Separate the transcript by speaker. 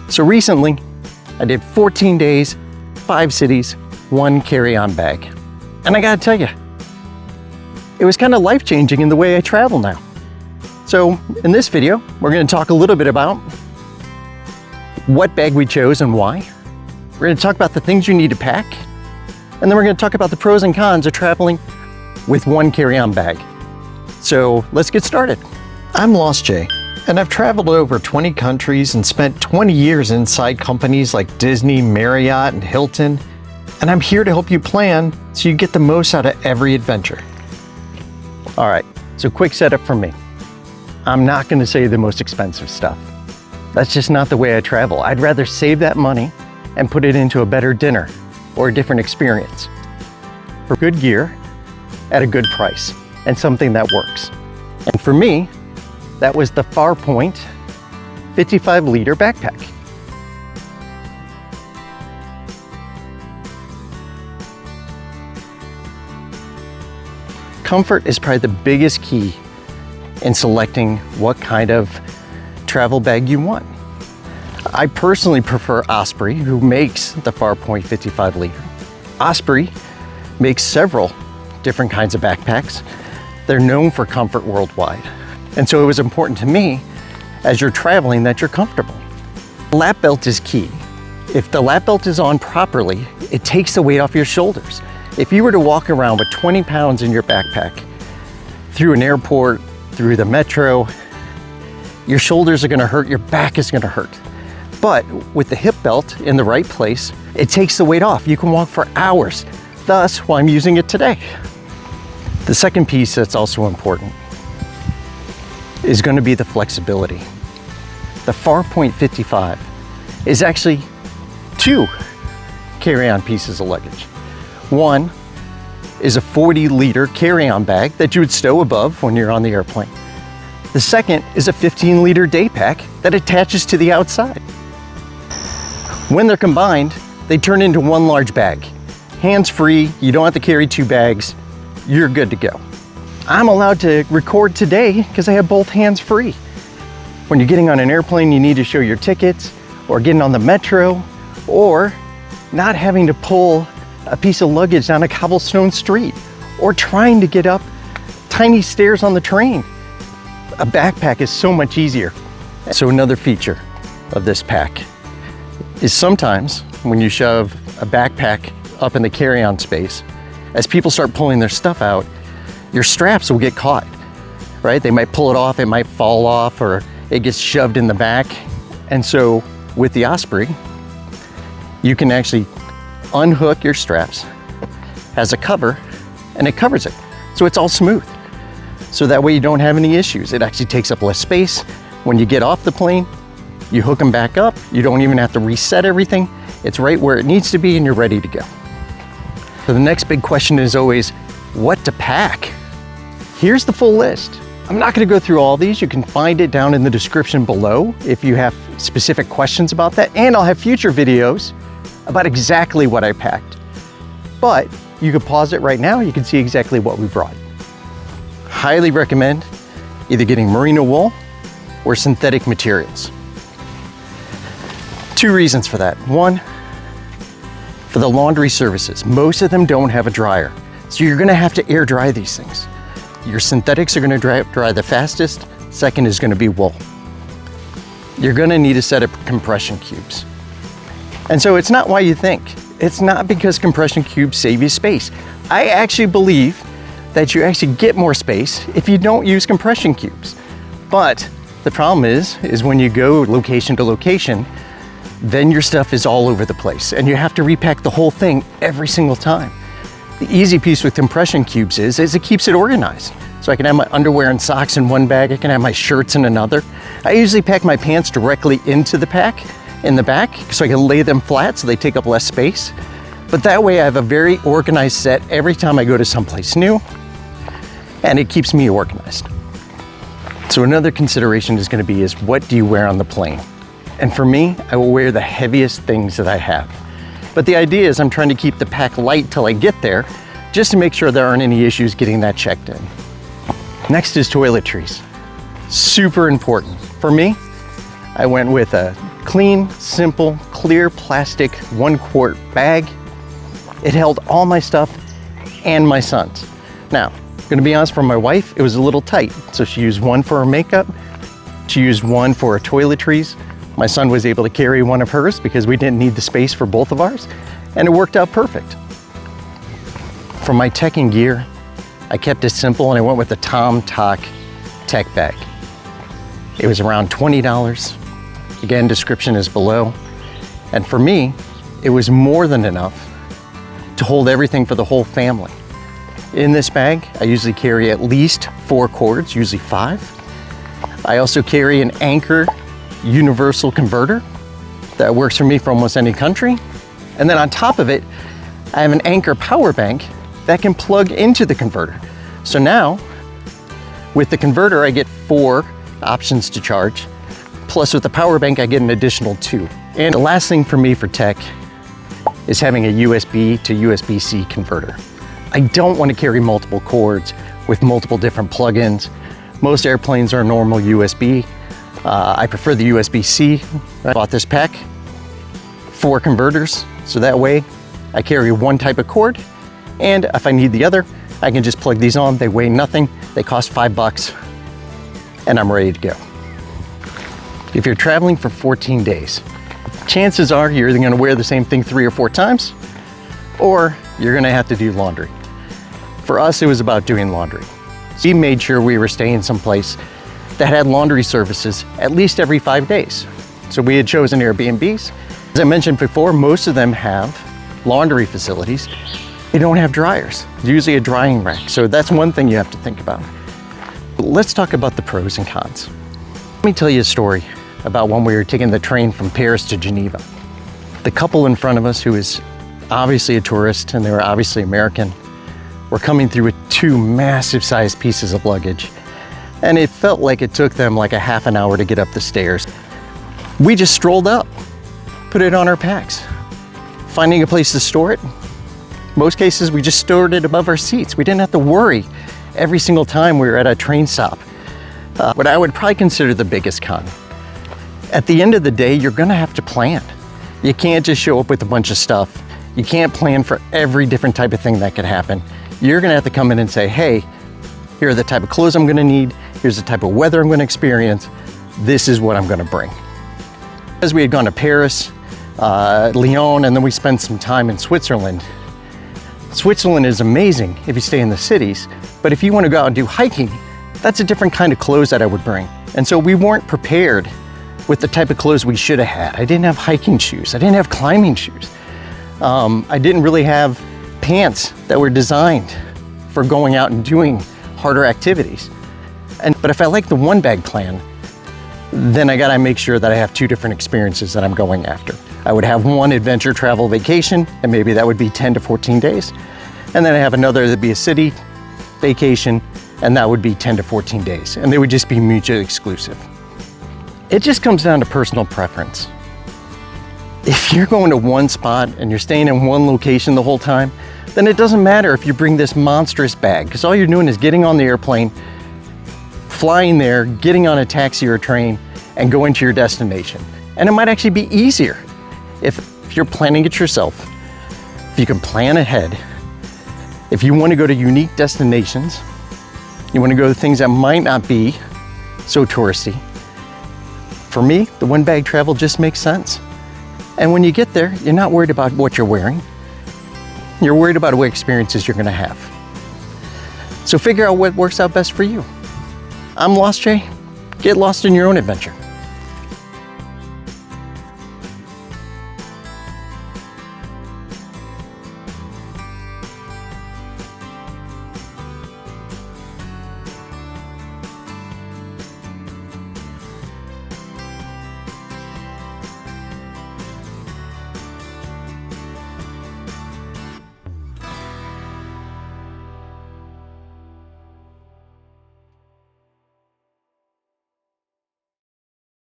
Speaker 1: So recently, I did 14 days, 5 cities, 1 carry-on bag. And I gotta tell you, it was kind of life-changing in the way I travel now. So in this video, we're gonna talk a little bit about what bag we chose and why. We're gonna talk about the things you need to pack. And then we're gonna talk about the pros and cons of traveling with 1 carry-on bag. So let's get started. I'm LostJ, and I've traveled over 20 countries and spent 20 years inside companies like Disney, Marriott, and Hilton. And I'm here to help you plan so you get the most out of every adventure. All right, so quick setup for me. I'm not gonna say the most expensive stuff. That's just not the way I travel. I'd rather save that money and put it into a better dinner or a different experience for good gear at a good price and something that works. And for me, that was the Farpoint 55-liter backpack. Comfort is probably the biggest key in selecting what kind of travel bag you want. I personally prefer Osprey, who makes the Farpoint 55-liter. Osprey makes several different kinds of backpacks. They're known for comfort worldwide. And so it was important to me, as you're traveling, that you're comfortable. Lap belt is key. If the lap belt is on properly, it takes the weight off your shoulders. If you were to walk around with 20 pounds in your backpack through an airport, through the metro, your shoulders are gonna hurt, your back is gonna hurt. But with the hip belt in the right place, it takes the weight off. You can walk for hours. Thus, why I'm using it today. The second piece that's also important is going to be the flexibility. The Farpoint 55 is actually 2 carry-on pieces of luggage. One is a 40-liter carry-on bag that you would stow above when you're on the airplane. The second is a 15-liter day pack that attaches to the outside. When they're combined, they turn into 1 large bag. Hands-free, you don't have to carry 2 bags, you're good to go. I'm allowed to record today because I have both hands free. When you're getting on an airplane, you need to show your tickets, or getting on the metro, or not having to pull a piece of luggage down a cobblestone street, or trying to get up tiny stairs on the train. A backpack is so much easier. So another feature of this pack is sometimes when you shove a backpack up in the carry-on space, as people start pulling their stuff out, your straps will get caught, right? They might pull it off, it might fall off, or it gets shoved in the back. And so with the Osprey, you can actually unhook your straps as a cover, and it covers it. So it's all smooth. So that way you don't have any issues. It actually takes up less space. When you get off the plane, you hook them back up. You don't even have to reset everything. It's right where it needs to be and you're ready to go. So the next big question is always, what to pack? Here's the full list. I'm not gonna go through all these. You can find it down in the description below if you have specific questions about that. And I'll have future videos about exactly what I packed. But you could pause it right now. You can see exactly what we brought. Highly recommend either getting merino wool or synthetic materials. 2 reasons for that. One, for the laundry services. Most of them don't have a dryer. So you're gonna have to air dry these things. Your synthetics are gonna dry the fastest. Second is gonna be wool. You're gonna need a set of compression cubes. And so it's not why you think. It's not because compression cubes save you space. I actually believe that you actually get more space if you don't use compression cubes. But the problem is when you go location to location, then your stuff is all over the place and you have to repack the whole thing every single time. The easy piece with compression cubes is it keeps it organized. So I can have my underwear and socks in one bag, I can have my shirts in another. I usually pack my pants directly into the pack in the back so I can lay them flat so they take up less space. But that way I have a very organized set every time I go to someplace new, and it keeps me organized. So another consideration is going to be is what do you wear on the plane? And for me, I will wear the heaviest things that I have. But the idea is I'm trying to keep the pack light till I get there, just to make sure there aren't any issues getting that checked in. Next is toiletries. Super important. For me, I went with a clean, simple, clear plastic 1-quart bag. It held all my stuff and my son's. Now, I'm gonna be honest, for my wife, it was a little tight. So she used one for her makeup. She used one for her toiletries. My son was able to carry one of hers because we didn't need the space for both of ours. And it worked out perfect. For my tech and gear, I kept it simple and I went with the Tom Talk tech bag. It was around $20. Again, description is below. And for me, it was more than enough to hold everything for the whole family. In this bag, I usually carry at least 4 cords, usually 5. I also carry an Anchor universal converter that works for me for almost any country. And then on top of it, I have an Anchor power bank that can plug into the converter. So now, with the converter, I get 4 options to charge. Plus with the power bank, I get an additional 2. And the last thing for me for tech is having a USB to USB-C converter. I don't want to carry multiple cords with multiple different plugins. Most airplanes are normal USB. I prefer the USB-C. I bought this pack, 4 converters, so that way I carry one type of cord, and if I need the other, I can just plug these on. They weigh nothing, they cost $5, and I'm ready to go. If you're traveling for 14 days, chances are you're either gonna wear the same thing 3 or 4 times, or you're gonna have to do laundry. For us, it was about doing laundry. So we made sure we were staying someplace that had laundry services at least every 5 days. So we had chosen Airbnbs. As I mentioned before, most of them have laundry facilities. They don't have dryers. It's usually a drying rack. So that's one thing you have to think about. But let's talk about the pros and cons. Let me tell you a story about when we were taking the train from Paris to Geneva. The couple in front of us, who is obviously a tourist and they were obviously American, were coming through with 2 massive sized pieces of luggage. And it felt like it took them like a half an hour to get up the stairs. We just strolled up, put it on our packs. Finding a place to store it, most cases we just stored it above our seats. We didn't have to worry every single time we were at a train stop. What I would probably consider the biggest con. At the end of the day, you're gonna have to plan. You can't just show up with a bunch of stuff. You can't plan for every different type of thing that could happen. You're gonna have to come in and say, hey, here are the type of clothes I'm gonna need. Here's the type of weather I'm gonna experience. This is what I'm gonna bring. As we had gone to Paris, Lyon, and then we spent some time in Switzerland. Switzerland is amazing if you stay in the cities, but if you wanna go out and do hiking, that's a different kind of clothes that I would bring. And so we weren't prepared with the type of clothes we should have had. I didn't have hiking shoes. I didn't have climbing shoes. I didn't really have pants that were designed for going out and doing harder activities. But if I like the 1-bag plan, then I gotta make sure that I have 2 different experiences that I'm going after. I would have one adventure travel vacation, and maybe that would be 10 to 14 days. And then I have another that'd be a city vacation, and that would be 10 to 14 days. And they would just be mutually exclusive. It just comes down to personal preference. If you're going to one spot and you're staying in one location the whole time, then it doesn't matter if you bring this monstrous bag, because all you're doing is getting on the airplane, flying there, getting on a taxi or a train, and going to your destination. And it might actually be easier if you're planning it yourself. If you can plan ahead, if you want to go to unique destinations, you want to go to things that might not be so touristy. For me, the 1-bag travel just makes sense. And when you get there, you're not worried about what you're wearing. You're worried about what experiences you're gonna have. So figure out what works out best for you. I'm LostJ. Get lost in your own adventure.